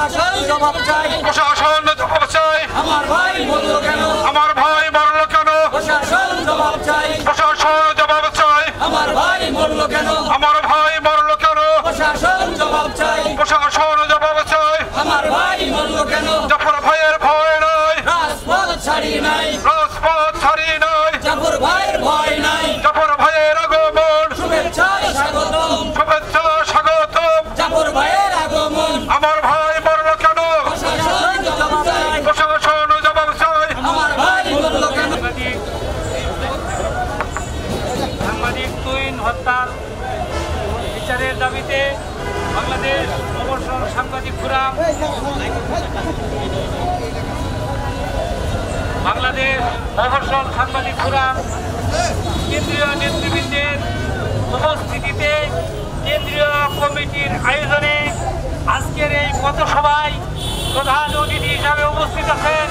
প্রশাসন জবাব চাই, প্রশাসন জবাব চাই। আমার ভাই মরল কেন, আমার ভাই মরল কেন, প্রশাসন জবাব চাই, প্রশাসন জবাব চাই। আমার ভাই মরল কেন, আমার ভাই মরল কেন, প্রশাসন জবাব চাই, প্রশাসন জবাব চাই। আমার ভাই মরল কেন, জাফর ভাইয়ের ভয় নাই, রাজপথ ছাড়ি নাই, রাজপথ ছাড়ি নাই, জাফর ভাইয়ের ভয় নাই, জাফর ভাইয়ের আগমন, শুভেচ্ছায় স্বাগতম, শুভেচ্ছা স্বাগতম। জাফর ভাইয়ের আগমন, আমার ভাই মরল কেন, প্রশাসন জবাব চাই, প্রশাসন জবাব চাই। আমার ভাই মরল কেন। সাংবাদিক তুহিন হত্যার বিচারের দাবিতে বাংলাদেশ অবসর সাংবাদিক ফোরাম, বাংলাদেশ অবসর সাংবাদিক ফোরাম কেন্দ্রীয় নেতৃবৃন্দের উপস্থিতিতে কেন্দ্রীয় কমিটির আয়োজনে আজকের এই পথসভায় প্রধান অতিথি হিসাবে উপস্থিত আছেন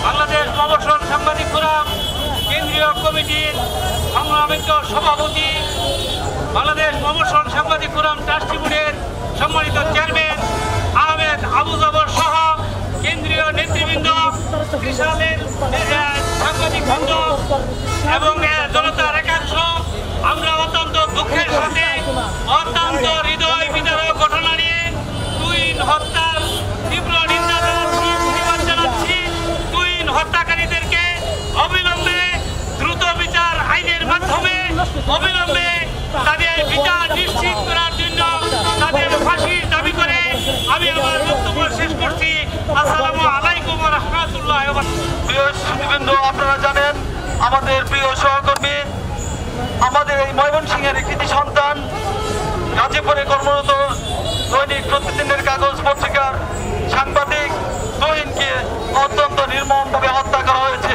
বাংলাদেশ অবসর সাংবাদিক ফোরাম কেন্দ্রীয় কমিটির সংগ্রামিত সভাপতি, বাংলাদেশ অবসর সাংবাদিক ফোরাম ট্রাস্টি বোর্ডের সম্মানিত চেয়ারম্যান আহমেদ আবু জাবর সহ কেন্দ্রীয় নেতৃবৃন্দ, বিশালের সাংবাদিক বৃন্দ এবং জনতার একাংশ। আমরা অত্যন্ত দুঃখের সাথে অত্যন্ত হৃদয় বিদারক ঘটনা নিয়ে তুহিন হত্যার তীব্র নিন্দা জানাচ্ছি, প্রতিবাদ জানাচ্ছি। তুহিন হত্যাকারীদেরকে অবিলম্বে দ্রুত বিচার আইনের মাধ্যমে অবিলম্বে তাদের বিচার নিশ্চিত করার জন্য তাদের ফাঁসির দাবি করে আমি আমার বক্তব্য শেষ করছি। আসসালামু আলাইকুম ওয়া রাহমাতুল্লাহি ওয়া বারাকাতুহু। প্রিয় সুধীবৃন্দ, আপনারা জানেন আমাদের প্রিয় সহকর্মী, আমাদের এই ময়মনসিংহের কৃতি সন্তান, গাজীপুরে কর্মরত দৈনিক প্রতিদিনের কাগজ পত্রিকার সাংবাদিক তুহিনকে অত্যন্ত নির্মমভাবে হত্যা করা হয়েছে।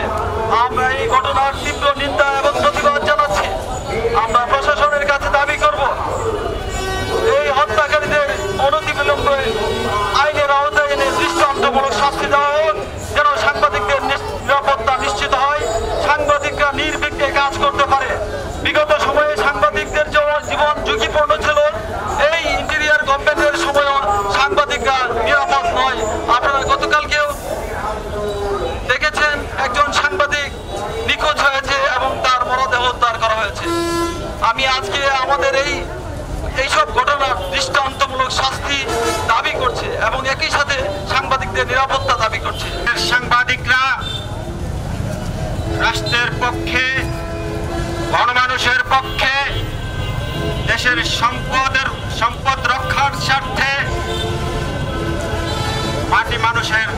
আমরা এই ঘটনার তীব্র নিন্দা এবং প্রতিবাদ জানাচ্ছি। আমরা প্রশাসনের কাছে দাবি করব, এই হত্যাকারীদের অনতিবিলম্বে আইনের আওতায় এনে দৃষ্টান্তমূলক শাস্তি দেওয়া হোক, যেন সাংবাদিকদের নিরাপত্তা নিশ্চিত হয়, সাংবাদিকরা নির্বিঘ্নে কাজ করতে পারে। বিগত সময়ে সাংবাদিকদের জীবন ঝুঁকিপূর্ণ ছিল, এই ইন্টেরিয়ার গভর্নমেন্টের সময়ও সাংবাদিকরা নিরাপদ নয়। আপনারা গতকালকেও দেখেছেন একজন সাংবাদিক নিখোঁজ হয়েছে এবং তার মরদেহ উদ্ধার করা হয়েছে। আমি আজকে আমাদের এইসব ঘটনার দৃষ্টান্তমূলক শাস্তি দাবি করছে এবং একই সাথে সাংবাদিকদের নিরাপত্তা দাবি করছে। সাংবাদিকরা রাষ্ট্রের পক্ষে, গণমানুষের পক্ষে, দেশের সম্পদ রক্ষার স্বার্থে মাটি মানুষের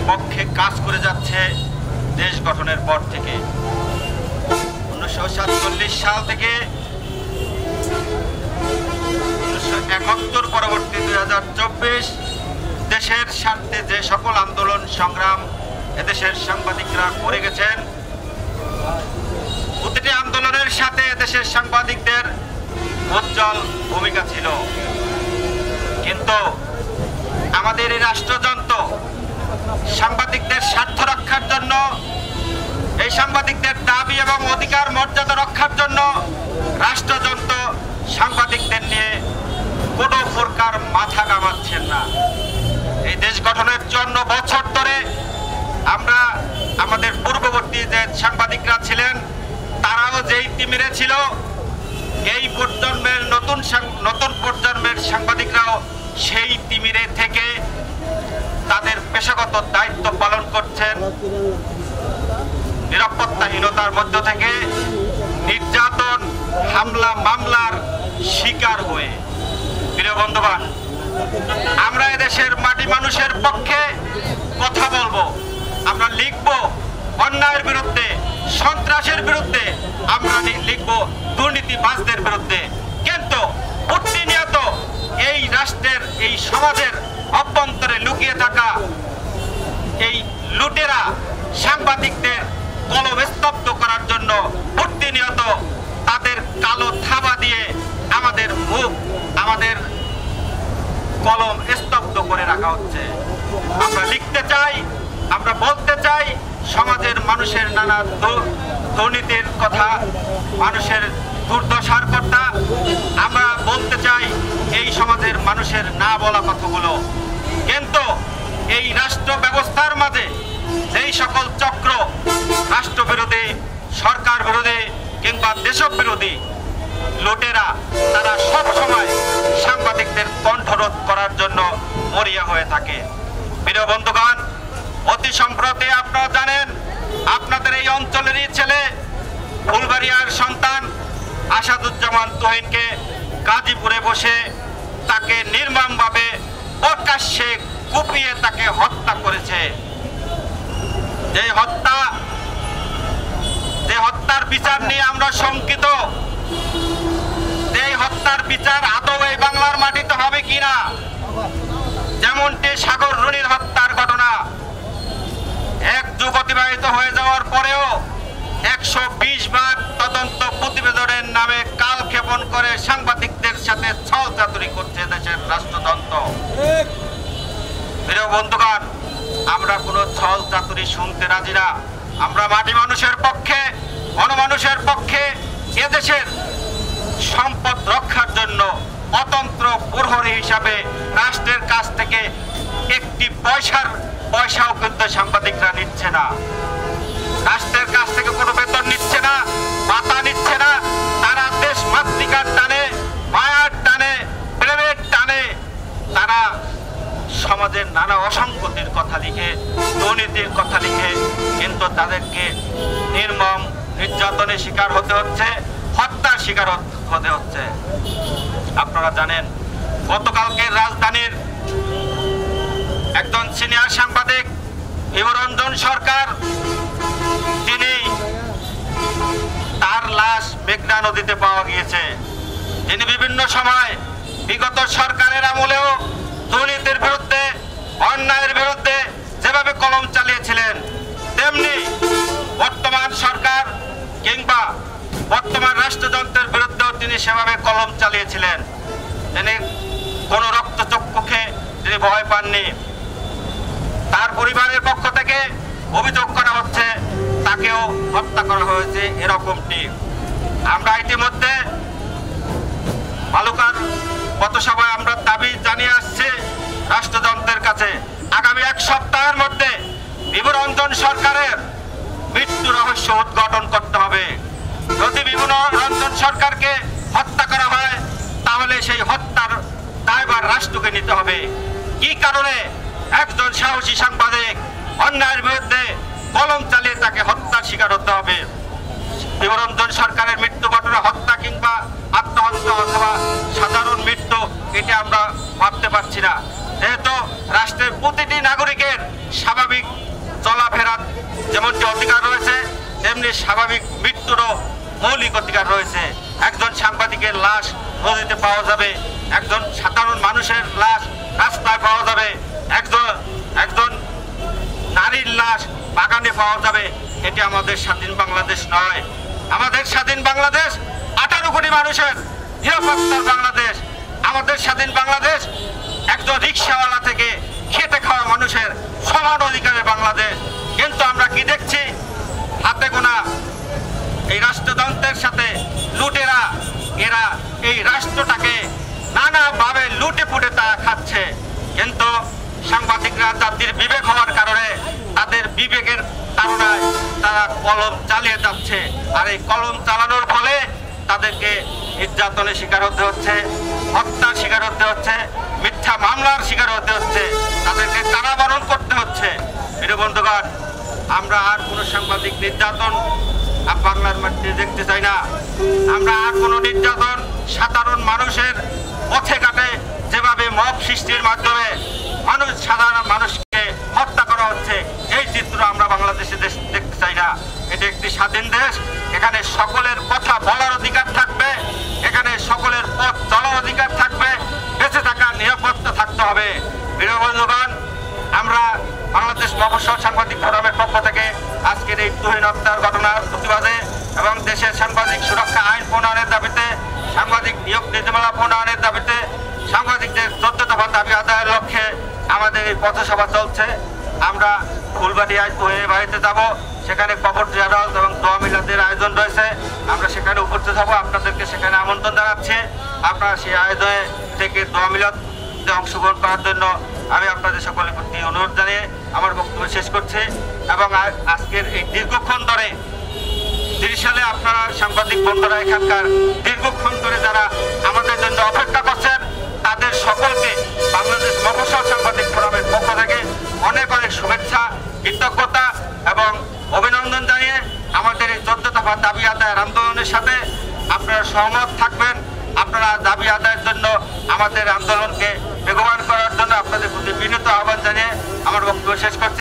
পক্ষে কাজ করে যাচ্ছে দেশ গঠনের পর থেকে। 1947 সাল থেকে 1971 পরবর্তী 2024 দেশের স্বার্থে যে সকল আন্দোলন সংগ্রাম এদেশের সাংবাদিকরা করে গেছেন, প্রতিটি আন্দোলনের সাথে দেশের সাংবাদিকদের উজ্জ্বল ভূমিকা ছিল। কিন্তু আমাদের এই রাষ্ট্রযন্ত্র সাংবাদিকদের স্বার্থ রক্ষার জন্য, এই সাংবাদিকদের দাবি এবং অধিকার মর্যাদা রক্ষার জন্য রাষ্ট্রযন্ত্র সাংবাদিকদের নিয়ে কোনো প্রকার মাথা ঘামাচ্ছেন না। এই দেশ গঠনের জন্য বছর ধরে আমরা আমাদের পূর্ববর্তী যে সাংবাদিকরা ছিলেন তারাও যেই তিমিরে ছিল, এই প্রজন্মের নতুন প্রজন্মের সাংবাদিকরাও সেই তিমিরে থেকে তাদের পেশাগত দায়িত্ব পালন করছেন। নিরাপত্তাহীনতার মধ্য থেকে নির্যাতন, হামলা, মামলার শিকার হয়ে। প্রিয় বন্ধুগণ, আমরা এদেশের মাটি মানুষের পক্ষে কথা বলবো, আমরা লিখব অন্যায়ের বিরুদ্ধে, সন্ত্রাসের বিরুদ্ধে, আমরা লিখব দুর্নীতিবাজদের বিরুদ্ধে। কিন্তু প্রতিনিয়ত এই রাষ্ট্রের, এই সমাজের অভ্যন্তরে লুকিয়ে থাকা এই লুটেরা সাংবাদিকদের কলম স্তব্ধ করার জন্য প্রতিনিয়ত তাদের কালো থাবা দিয়ে আমাদের মুখ, আমাদের কলম স্তব্ধ করে রাখা হচ্ছে। আমরা লিখতে চাই, আমরা বলতে চাই সমাজের মানুষের নানা দুর্নীতির কথা, মানুষের দুর্দশার কথা আমরা বলতে চাই, এই সমাজের মানুষের না বলা কথাগুলো। কিন্তু এই রাষ্ট্র ব্যবস্থার মাঝে যেই সকল চক্র রাষ্ট্রবিরোধী, সরকার বিরোধী কিংবা দেশবিরোধী লুটেরা, তারা সব সময় সাংবাদিকদের কণ্ঠরোধ করার জন্য মরিয়া হয়ে থাকে। প্রিয় বন্ধুগণ, অতি সম্প্রতি আপনারা জানেন, আপনাদের এই অঞ্চলেরই ছেলে, ফুলবাড়িয়ার সন্তান আসাদুজ্জামান তুহিনকে গাজীপুরে বসে তাকে নির্মমভাবে প্রকাশ্যে কুপিয়ে তাকে হত্যা করেছে। যে হত্যার বিচার নিয়ে আমরা শঙ্কিত। এই হত্যার বিচার আদৌ এই বাংলার মাটিতে হবে কিনা? যেমনটি সাগর রুনির হত্যার ঘটনা, এক যুগ অতিবাহিত হয়ে যাওয়ার পরেও 120 বার তদন্ত প্রতিবেদনের নামে কালক্ষেপণ করে সাংবাদিকদের সাথে ছল চাতুরি করছে দেশের রাষ্ট্রযন্ত্র। প্রিয় বন্ধুগণ, আমরা কোনো ছল চাতুরি শুনতে রাজি না। আমরা মাটি মানুষের পক্ষে, গণমানুষের পক্ষে, এদেশের সম্পদ রক্ষার জন্য অতন্ত্র প্রহরী হিসাবে রাষ্ট্রের কাছ থেকে একটি পয়সাও কিন্তু সাংবাদিকরা নিচ্ছে না। রাষ্ট্রের কাছ থেকে কোনো বেতন নিচ্ছে না, ভাতা নিচ্ছে না। তারা দেশ মাতৃকার টানে, মায়ার টানে, প্রেমের টানে তারা সমাজের নানা অসঙ্গতির কথা লিখে, দুর্নীতির কথা লিখে কিন্তু তাদেরকে নির্মম নির্যাতনের শিকার হতে হচ্ছে, হত্যার শিকার হতে হচ্ছে। আপনারা জানেন, গতকালকে রাজধানীর একজন সিনিয়র সাংবাদিক বিভুরঞ্জন সরকার, তিনি তার লাশ মেঘনা নদীতে পাওয়া গিয়েছে। তিনি বিভিন্ন সময় বিগত সরকারের আমলেও দুর্নীতির বিরুদ্ধে, অন্যায়ের বিরুদ্ধে যেভাবে কলম চালিয়েছিলেন, তেমনি বর্তমান সরকার কিংবা বর্তমান রাষ্ট্রযন্ত্রের বিরুদ্ধেও তিনি সেভাবে কলম চালিয়েছিলেন। তিনি কোনো রক্তচক্ষুকে তিনি ভয় পাননি। তার পরিবারের পক্ষ থেকে অভিযোগ করা হচ্ছে তাকেও হত্যা করা হয়েছে এরকমটি। আমরা ইতিমধ্যে বালুকার পথসভায় আমরা দাবি জানিয়ে আসছি রাষ্ট্রযন্ত্রের কাছে, আগামী 1 সপ্তাহের মধ্যে বিভুরঞ্জন সরকারের মৃত্যু রহস্য উদ্ঘাটন করতে হবে। যদি বিভুরঞ্জন সরকারকে হত্যা করা হয় তাহলে সেই হত্যার দায়ভার রাষ্ট্রকে নিতে হবে। কি কারণে একজন সাহসী সাংবাদিক অন্যায়ের বিরুদ্ধে কলম চালিয়ে তাকে হত্যার শিকার হতে হবে? বিভুরঞ্জন সরকারের মৃত্যু ঘটনা হত্যা কিংবা আত্মহত্যা অথবা সাধারণ মৃত্যু, এটা আমরা ভাবতে পারছি না। যেহেতু রাষ্ট্রের প্রতিটি নাগরিকের স্বাভাবিক চলাফেরার যেমনটি অধিকার রয়েছে, তেমনি স্বাভাবিক মৃত্যুরও মৌলিক অধিকার রয়েছে। একজন সাংবাদিকের লাশ নদীতে পাওয়া যাবে, একজন সাধারণ মানুষের লাশ রাস্তায় পাওয়া যাবে, একজন নারীর লাশ বাগানে পাওয়া যাবে। এটি আমাদের স্বাধীন বাংলাদেশ নয়। আমাদের স্বাধীন বাংলাদেশ 18 কোটি মানুষের নিরাপত্তার বাংলাদেশ। আমাদের স্বাধীন বাংলাদেশ একজন রিক্সাওয়ালা থেকে খেটে খাওয়া মানুষের সমান অধিকারের বাংলাদেশ। কিন্তু আমরা কি দেখছি? হাতে গোনা এই রাষ্ট্রযন্ত্রের সাথে লুটেরা, এরা এই রাষ্ট্রটাকে নানাভাবে লুটে পুটে তা খাচ্ছে। কিন্তু সাংবাদিকরা জাতির বিবেক হওয়ার কারণে তাদের বিবেকের তাড়নায় তারা কলম চালিয়ে যাচ্ছে। আর এই কলম চালানোর ফলে তাদেরকে নির্যাতনের শিকার হতে হচ্ছে, হত্যার শিকার হতে হচ্ছে, মিথ্যা মামলার শিকার হতে হচ্ছে, তাদেরকে কারাবরণ করতে হচ্ছে। প্রিয় বন্ধুগণ, আমরা আর কোনো সাংবাদিক নির্যাতন বাংলার মাটিতে দেখতে চাই না। আমরা আর কোনো নির্যাতন সাধারণ মানুষের পথে ঘাটে যেভাবে মব সৃষ্টির মাধ্যমে সাধারণ মানুষকে হত্যা করা হচ্ছে, এই চিত্র আমরা বাংলাদেশে দেখতে চাই না। এটি একটি স্বাধীন দেশ, এখানে সকলের কথা বলার অধিকার থাকবে, এখানে সকলের পথ চলার অধিকার থাকবে, বেঁচে থাকার নিরাপত্তা থাকতে হবে। প্রিয় বন্ধুগণ, আমরা বাংলাদেশ মফস্বল সাংবাদিক ফোরামের পক্ষ থেকে আজকের এই তুহিন হত্যার ঘটনার প্রতিবাদে এবং দেশের সাংবাদিক সুরক্ষা আইন প্রণয়নের দাবিতে, সাংবাদিক নিয়োগ নীতিমালা প্রণয়নের দাবিতে, সাংবাদিকদের 14 দফা দাবি আদায়ের লক্ষ্যে আমাদের এই পথসভা চলছে। আমরা ফুলবাড়িয়ায় তুহিনের বাড়িতে যাব, সেখানে কবর জিয়ারত এবং দোয়া মিলাদের আয়োজন রয়েছে। আমরা সেখানে উপস্থিত হব, আপনাদেরকে সেখানে আমন্ত্রণ জানাচ্ছি। আপনারা সেই আয়োজনে থেকে দোয়া মিলাদে অংশগ্রহণ করার জন্য আমি আপনাদের সকলের প্রতি অনুরোধ জানিয়ে আমার বক্তব্য শেষ করছি। এবং আজকের এই দীর্ঘক্ষণ ধরে 30 সালে আপনারা সাংবাদিক বন্ধুরা এখানকার দীর্ঘক্ষণ ধরে যারা আমাদের জন্য অপেক্ষা করছেন, তাদের সকলকে বাংলাদেশ মফস্বল সাংবাদিক ফোরামের পক্ষ থেকে অনেক অনেক শুভেচ্ছা, কৃতজ্ঞতা এবং অভিনন্দন জানিয়ে আমাদের এই 14 দফা দাবি আদায়ের আন্দোলনের সাথে আপনারা সহমত থাকবেন। আপনারা দাবি আদায়ের জন্য আমাদের আন্দোলনকে বেগবান করার জন্য আপনাদের প্রতি বিনীত আহ্বান জানিয়ে আমার বক্তব্য শেষ করছি।